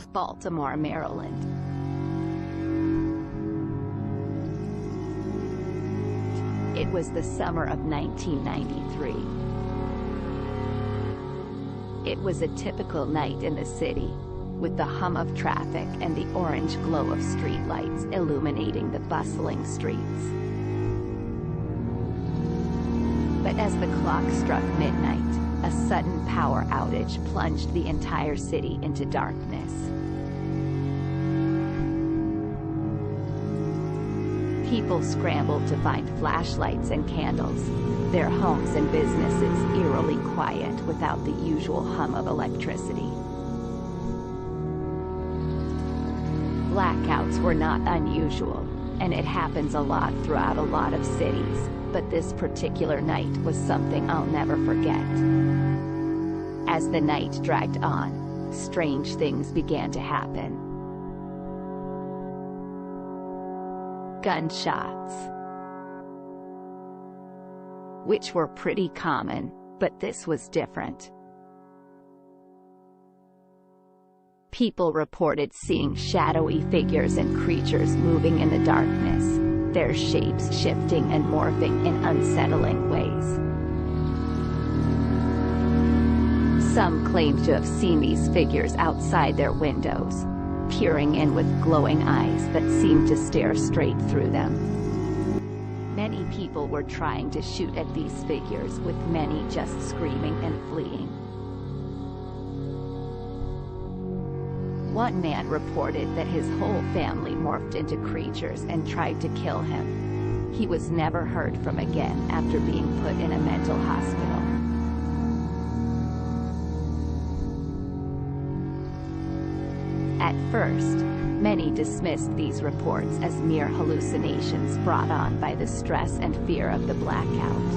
of Baltimore, Maryland. It was the summer of 1993. It was a typical night in the city, with the hum of traffic and the orange glow of streetlights illuminating the bustling streets. But as the clock struck midnight, a sudden power outage plunged the entire city into darkness. People scrambled to find flashlights and candles, their homes and businesses eerily quiet without the usual hum of electricity. Blackouts were not unusual, and it happens a lot throughout a lot of cities, but this particular night was something I'll never forget. As the night dragged on, strange things began to happen. Gunshots, which were pretty common, but this was different. People reported seeing shadowy figures and creatures moving in the darkness, their shapes shifting and morphing in unsettling ways. Some claimed to have seen these figures outside their windows, peering in with glowing eyes that seemed to stare straight through them. Many people were trying to shoot at these figures, with many just screaming and fleeing. One man reported that his whole family morphed into creatures and tried to kill him. He was never heard from again after being put in a mental hospital. At first, many dismissed these reports as mere hallucinations brought on by the stress and fear of the blackout.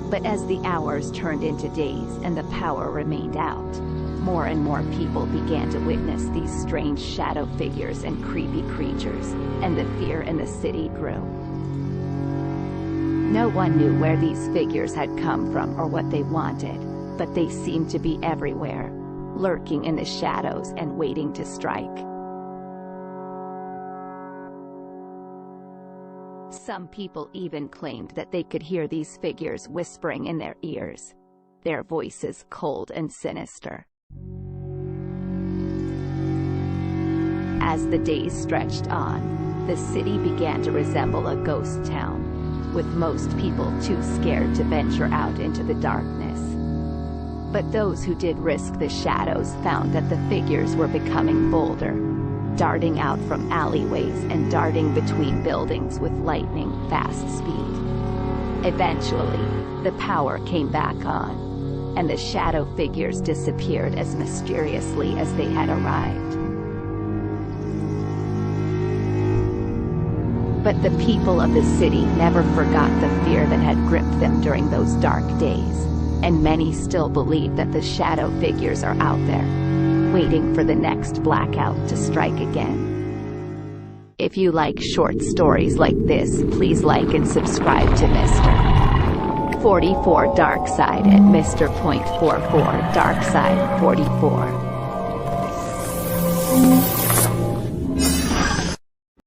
But as the hours turned into days and the power remained out, more and more people began to witness these strange shadow figures and creepy creatures, and the fear in the city grew. No one knew where these figures had come from or what they wanted, but they seemed to be everywhere, lurking in the shadows and waiting to strike. Some people even claimed that they could hear these figures whispering in their ears, their voices cold and sinister. As the days stretched on, the city began to resemble a ghost town, with most people too scared to venture out into the darkness. But those who did risk the shadows found that the figures were becoming bolder, darting out from alleyways and darting between buildings with lightning-fast speed. Eventually, the power came back on, and the shadow figures disappeared as mysteriously as they had arrived. But the people of the city never forgot the fear that had gripped them during those dark days, and many still believe that the shadow figures are out there, waiting for the next blackout to strike again. If you like short stories like this, please like and subscribe to Mr. 44 Darkside at Mr.44 Darkside 44.